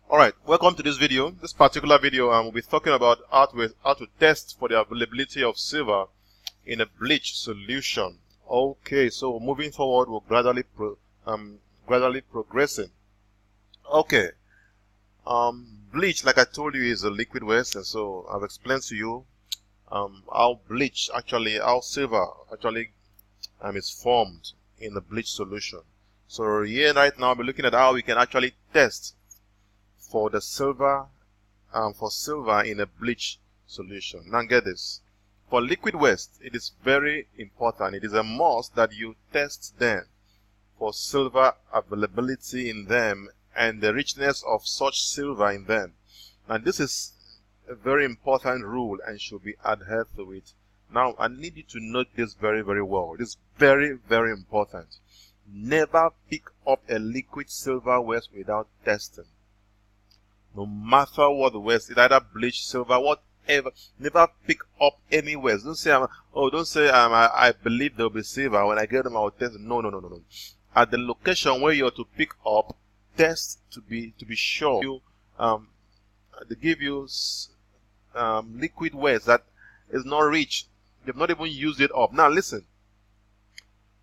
Alright, welcome to this video. This particular video we'll be talking about how to test for the availability of silver in a bleach solution. Okay, so moving forward, we're gradually progressing. Okay, bleach, like I told you, is a liquid waste, and so I've explained to you how silver actually is formed in the bleach solution. So here right now, we're looking at how we can actually test for the silver in a bleach solution. Now get this. For liquid waste, it is very important. It is a must that you test them for silver availability in them and the richness of such silver in them. And this is a very important rule and should be adhered to it. Now, I need you to note this very, very well. It is very, very important. Never pick up a liquid silver waste without testing. No matter what the waste, it's either bleach, silver, whatever. Never pick up any waste. Don't say, I believe there will be silver. When I get them, I will test. No. At the location where you are to pick up, test to be sure. They give you liquid waste that is not rich. They've not even used it up. Now listen.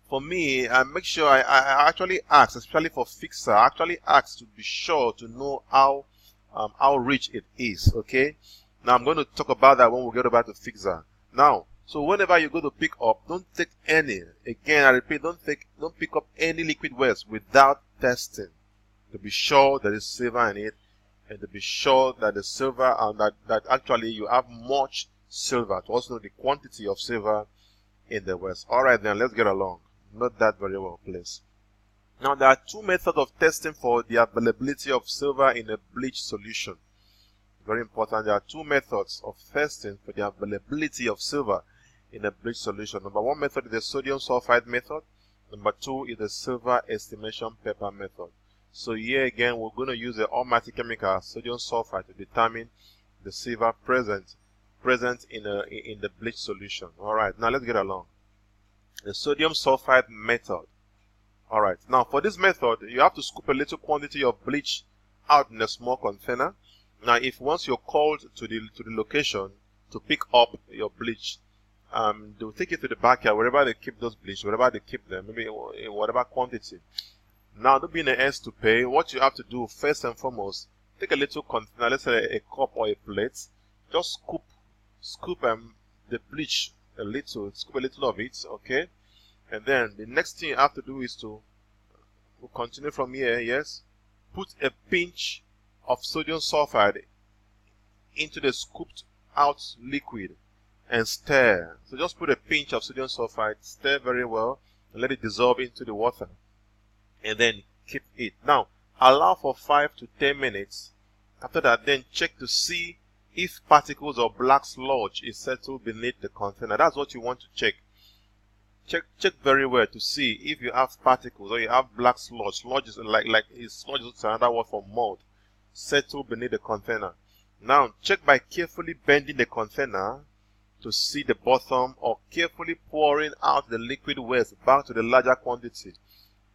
For me, I make sure I actually ask, especially for fixer, I actually ask to be sure to know how rich it is. Okay. Now I'm going to talk about that when we get about to fixer. Now, so whenever you go to pick up, don't take any. Again, I repeat, don't pick up any liquid waste without testing to be sure there is silver in it, and to be sure that the silver that actually you have much silver, to also know the quantity of silver in the waste. All right, then let's get along. Not that very well, please. Now, there are two methods of testing for the availability of silver in a bleach solution. Very important. There are two methods of testing for the availability of silver in a bleach solution. Number one method is the sodium sulfide method. Number two is the silver estimation paper method. So here again, we're going to use the almighty chemical sodium sulfide to determine the silver present in the bleach solution. All right, now let's get along. The sodium sulfide method. Alright, now for this method, you have to scoop a little quantity of bleach out in a small container. Now, if once you're called to the location to pick up your bleach, they'll take it to the backyard, wherever they keep those bleach, wherever they keep them, maybe in whatever quantity. Now, don't be in a haste to pay. What you have to do first and foremost, take a little container, let's say a cup or a plate, just scoop the bleach a little, scoop a little of it, okay? And then the next thing you have to do is we'll continue from here, yes? Put a pinch of sodium sulfide into the scooped out liquid and stir. So just put a pinch of sodium sulfide, stir very well, and let it dissolve into the water. And then keep it. Now, allow for 5 to 10 minutes. After that, then check to see if particles or black sludge is settled beneath the container. That's what you want to check. Check very well to see if you have particles or you have black sludge. Sludge is sludge is another word for mold. Settle beneath the container. Now check by carefully bending the container to see the bottom, or carefully pouring out the liquid waste back to the larger quantity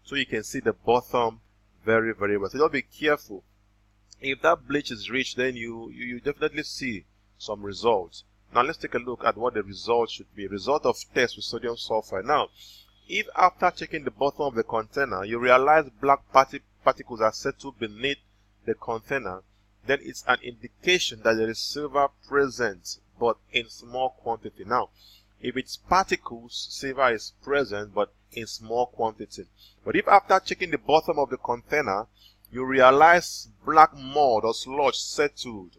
so you can see the bottom very, very well. So just be careful. If that bleach is rich, then you definitely see some results. Now let's take a look at what the result should be. Result of test with sodium sulfide. Now, if after checking the bottom of the container, you realize black particles are settled beneath the container, then it's an indication that there is silver present, but in small quantity. Now, if it's particles, silver is present, but in small quantity. But if after checking the bottom of the container, you realize black mold or sludge settled,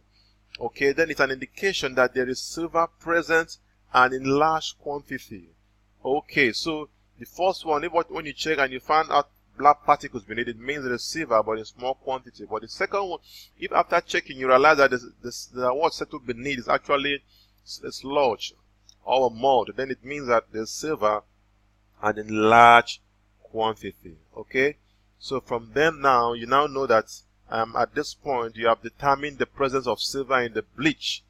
okay, then it's an indication that there is silver present and in large quantity. Okay, so the first one, when you check and you find out black particles beneath, it means there is silver but in small quantity. But the second one, if after checking you realize that what settled beneath is actually a sludge or a mold, then it means that there's silver and in large quantity. Okay, so from then now, you now know that at this point, you have determined the presence of silver in the bleach.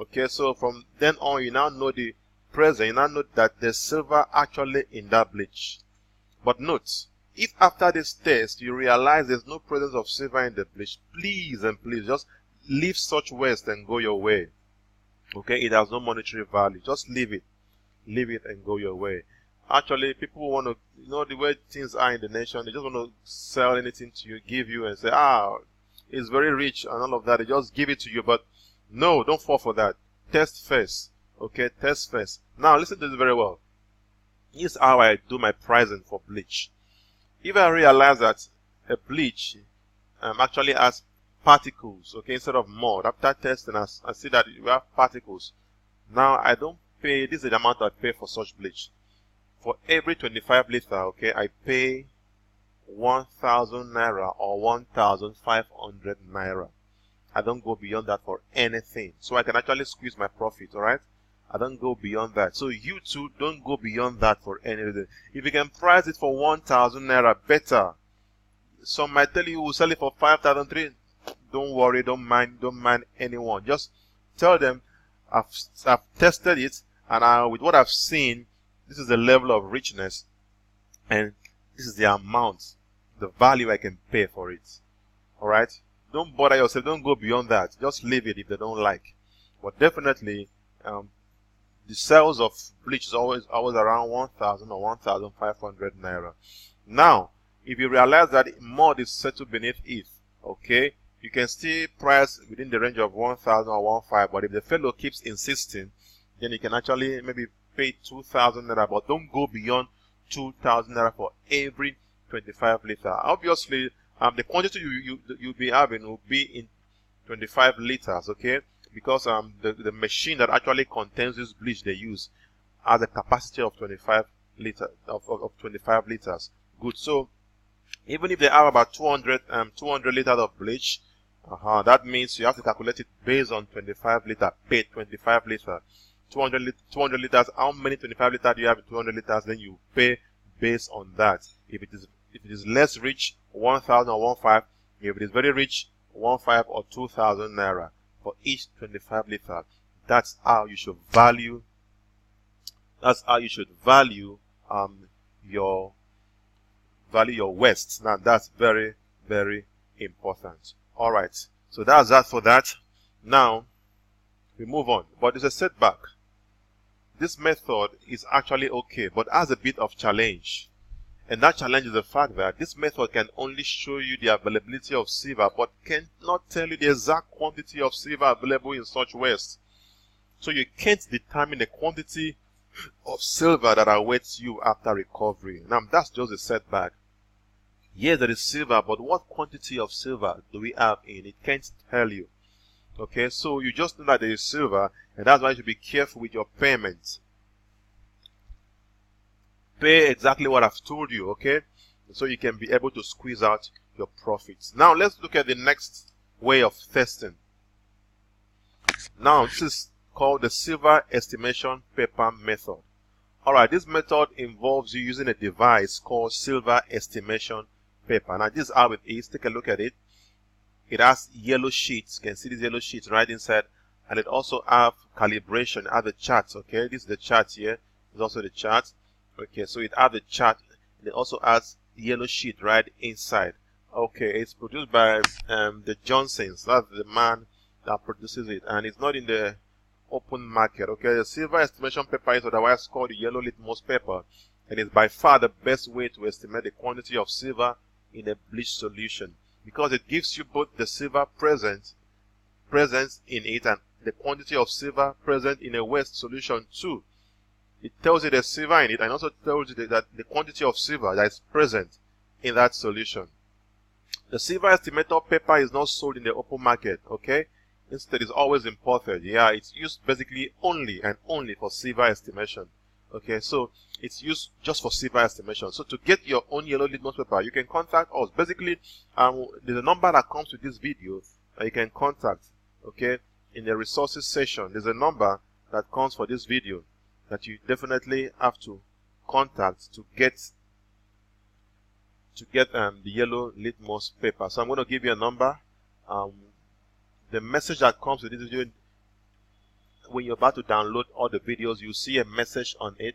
Okay, so from then on, you now know the presence. You now know that there's silver actually in that bleach. But note, If after this test you realize there's no presence of silver in the bleach, please and please just leave such waste and go your way. Okay, it has no monetary value. Just leave it. Leave it and go your way. Actually, people want to, the way things are in the nation, they just want to sell anything to you, give you, and say, it's very rich and all of that. They just give it to you. But no, don't fall for that. Test first. Okay, test first. Now, listen to this very well. Here's how I do my pricing for bleach. If I realize that a bleach actually has particles, okay, instead of mud, after testing, I see that you have particles. Now, I don't pay, this is the amount I pay for such bleach. For every 25 liter, okay, I pay 1,000 naira or 1,500 naira. I don't go beyond that for anything. So I can actually squeeze my profit, alright? I don't go beyond that. So you too, don't go beyond that for anything. If you can price it for 1,000 naira, better. Some might tell you we'll sell it for 5,003. Don't worry, don't mind anyone. Just tell them I've tested it, and with what I've seen, this is the level of richness, and this is the amount, the value I can pay for it. Alright? Don't bother yourself, don't go beyond that. Just leave it if they don't like. But definitely, the sales of bleach is always around 1,000 or 1,500 naira. Now, if you realize that mud is settled beneath it, okay, you can still price within the range of 1,000 or 1,500. But if the fellow keeps insisting, then you can actually maybe pay 2,000 naira, but don't go beyond 2,000 naira for every 25 liter. Obviously, the quantity you'll be having will be in 25 liters, okay? Because the machine that actually contains this bleach they use has a capacity of 25 liters. Good. So even if they have about 200 liters of bleach, that means you have to calculate it based on 25 liter, pay 25 liter. 200 liters, how many 25 liters do you have in 200 liters? Then you pay based on that. If it is less rich, 1,000 or 1,500. If it is very rich, 1,500 or 2,000 naira for each 25 liter. That's how you should value. That's how you should value your waste. Now that's very, very important. All right. So that's that for that. Now we move on. But there's a setback. This method is actually okay, but has a bit of challenge. And that challenge is the fact that this method can only show you the availability of silver, but cannot tell you the exact quantity of silver available in such waste. So you can't determine the quantity of silver that awaits you after recovery. Now that's just a setback. Yes, there is silver, but what quantity of silver do we have in it? Can't tell you. Okay, so you just know that there is silver, and that's why you should be careful with your payments. Pay exactly what I've told you, okay? So you can be able to squeeze out your profits. Now let's look at the next way of testing. Now this is called the silver estimation paper method. Alright, this method involves you using a device called silver estimation paper. Now this is how it is. Take a look at it. It has yellow sheets. You can see these yellow sheets right inside, and it also have calibration. It has the charts. Okay, this is the chart here. It's also the chart. Okay, so it has the chart. And it also has yellow sheet right inside. Okay, it's produced by the Johnsons. That's the man that produces it, and it's not in the open market. Okay, the silver estimation paper is otherwise called the yellow litmus paper, and it's by far the best way to estimate the quantity of silver in a bleach solution, because it gives you both the silver presence in it and the quantity of silver present in a waste solution too. It tells you the silver in it, and also tells you that the quantity of silver that is present in that solution. The silver estimator paper is not sold in the open market, okay? Instead, it's always imported. Yeah, it's used basically only and only for silver estimation. Okay, so it's used just for silver estimation. So to get your own yellow litmus paper, you can contact us. Basically, there's a number that comes with this video that you can contact. Okay, in the resources section, there's a number that comes for this video that you definitely have to contact to get the yellow litmus paper. So I'm going to give you a number. The message that comes with this video, when you're about to download all the videos, you see a message on it.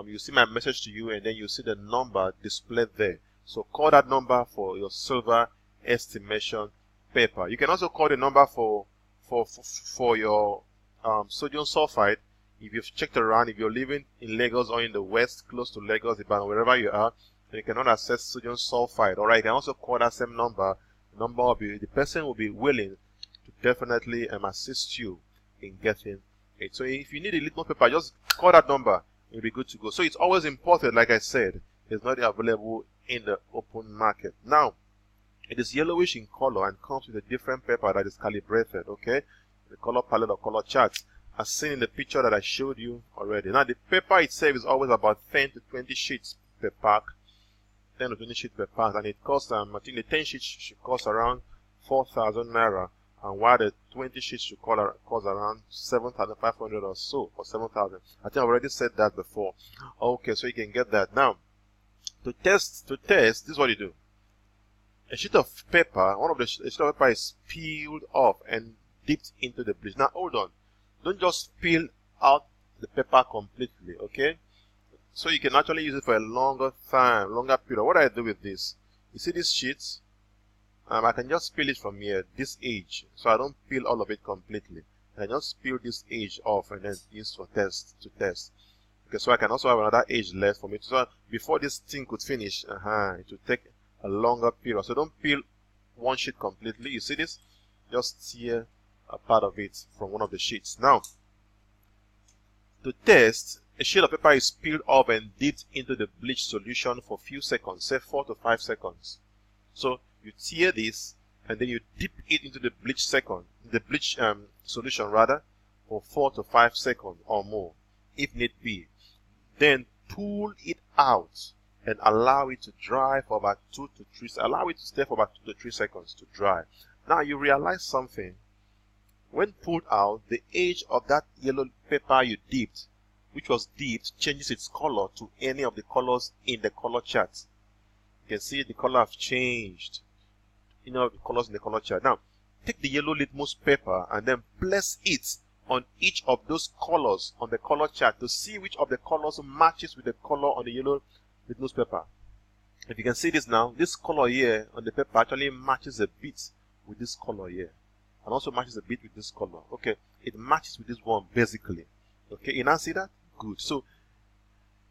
You see my message to you, and then you see the number displayed there. So call that number for your silver estimation paper. You can also call the number for your sodium sulfide. If you've checked around, if you're living in Lagos or in the west, close to Lagos, Ibadan, wherever you are, and you cannot access sodium sulfide, alright, you can also call that same number. The person will be willing to definitely assist you in getting it. So if you need a litmus paper, just call that number. You'll be good to go. So it's always important, like I said, it's not available in the open market. Now, it is yellowish in color and comes with a different paper that is calibrated, okay? The color palette or color charts, as seen in the picture that I showed you already. Now, the paper itself is always about 10 to 20 sheets per pack. 10 to 20 sheets per pack, and it costs, I think the 10 sheets should cost around 4,000 naira, and while the 20 sheets should cost around 7,500 or so, or 7,000. I think I've already said that before. Okay, so you can get that. Now, to test, this is what you do. A sheet of paper, a sheet of paper is peeled off and dipped into the bleach. Now, hold on. Don't just peel out the paper completely, okay? So you can actually use it for a longer period. What I do with this, you see these sheets? I can just peel it from here, this edge, so I don't peel all of it completely. I just peel this edge off and then use to test. Okay, so I can also have another edge left for me. So before this thing could finish, it will take a longer period. So don't peel one sheet completely. You see this? Just tear a part of it from one of the sheets. Now, to test, a sheet of paper is peeled off and dipped into the bleach solution for a few seconds, say 4 to 5 seconds. So you tear this and then you dip it into the bleach solution rather, for 4 to 5 seconds or more, if need be. Then pull it out and allow it to dry for about 2 to 3. Allow it to stay for about 2 to 3 seconds to dry. Now you realize something. When pulled out, the edge of that yellow paper you dipped, which was dipped, changes its color to any of the colors in the color chart. You can see the color have changed. You know the colors in the color chart. Now, take the yellow litmus paper and then place it on each of those colors on the color chart to see which of the colors matches with the color on the yellow litmus paper. If you can see this now, this color here on the paper actually matches a bit with this color here. And also matches a bit with this color. Okay, it matches with this one basically. Okay, you now see that? Good. So,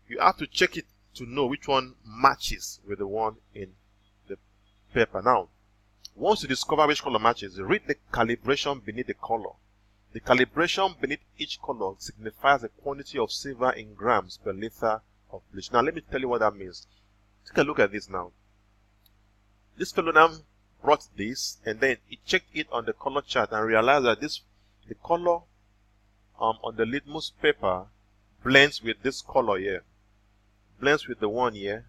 you have to check it to know which one matches with the one in the paper. Now, once you discover which color matches, read the calibration beneath the color. The calibration beneath each color signifies the quantity of silver in grams per liter of bleach. Now, let me tell you what that means. Take a look at this now. This fellow now brought this and then he checked it on the color chart and realized that the color on the litmus paper blends with this color here. Blends with the one here,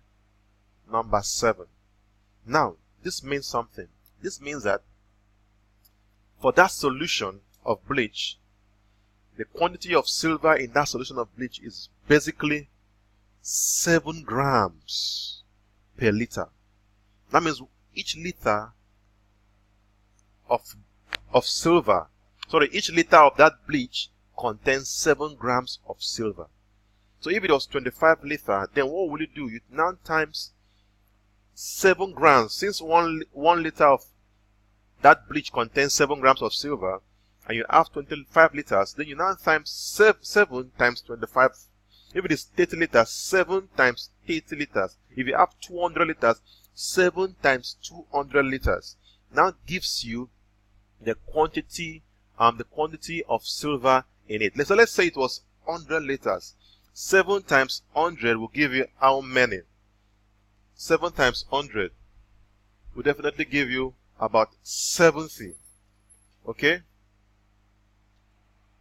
number 7. Now, this means something. This means that for that solution of bleach, the quantity of silver in that solution of bleach is basically 7 grams per liter. That means each liter of silver, each liter of that bleach contains 7 grams of silver. So if it was 25 liter, then what will you do? You now times 7 grams. Since one liter of that bleach contains 7 grams of silver, and you have 25 liters, then you now times 7 times 25. If it is 30 liters, 7 times 30 liters. If you have 200 liters, 7 times 200 liters. Now gives you the quantity of silver in it. So let's say it was 100 liters. 7 times 100 will give you how many? 7 times 100 will definitely give you about 70. Okay?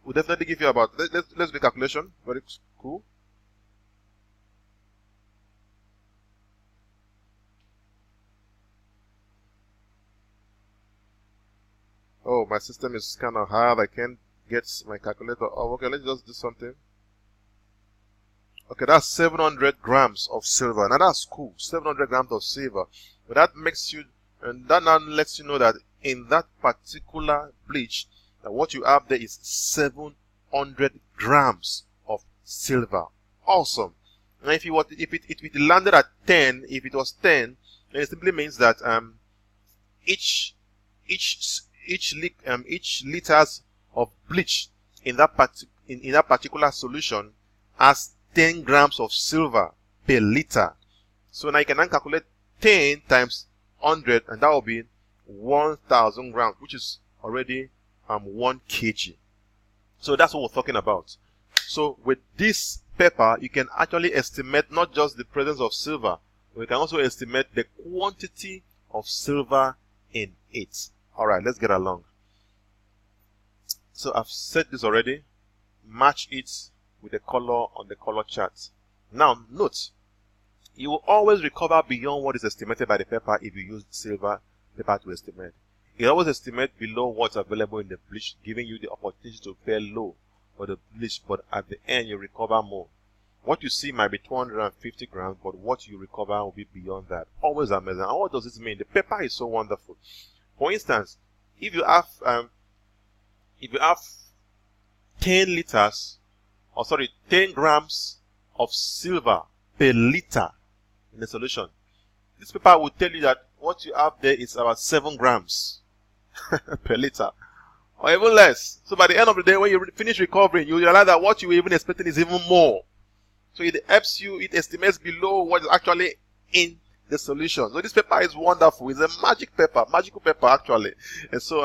Will definitely give you about, let's do a calculation. Very cool. Oh, my system is kind of hard. I can't get my calculator. Oh, okay, let's just do something. Okay, that's 700 grams of silver. Now that's cool. 700 grams of silver. But that makes you, and that now lets you know that in that particular bleach, what you have there is 700 grams of silver. Awesome. Now if it landed at 10, if it was 10, then it simply means that each liters of bleach in that particular solution has 10 grams of silver per liter. So now you can then calculate 10 times 100, and that will be 1,000 grams, which is already 1 kg. So that's what we're talking about. So with this paper, you can actually estimate not just the presence of silver, but you can also estimate the quantity of silver in it. Alright, let's get along. So I've said this already. Match it with the color on the color chart. Now note, you will always recover beyond what is estimated by the paper if you use silver paper to estimate. It always estimates below what's available in the bleach, giving you the opportunity to pay low for the bleach, but at the end you recover more. What you see might be 250 grams, but what you recover will be beyond that. Always amazing. And what does this mean? The paper is so wonderful. For instance, if you have 10 grams of silver per liter in the solution, this paper will tell you that what you have there is about 7 grams per liter, or even less. So by the end of the day, when you finish recovering, you realize that what you were even expecting is even more. So it helps you, it estimates below what is actually in the solution. So this paper is wonderful. It's a magical paper actually. And so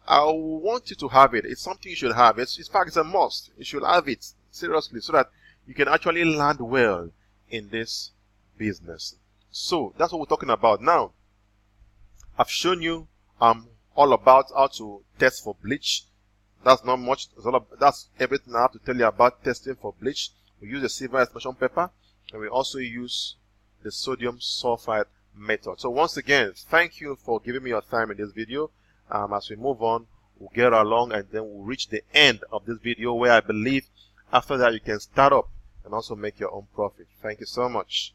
I want you to have it. It's something you should have. In fact, it's a must. You should have it seriously, so that you can actually land well in this business. So that's what we're talking about now. I've shown you all about how to test for bleach. That's not much. That's everything I have to tell you about testing for bleach. We use the silver estimation paper, and we also use the sodium sulfide method. So once again, thank you for giving me your time in this video. As we move on, we'll get along, and then we'll reach the end of this video, where I believe after that you can start up and also make your own profit. Thank you so much.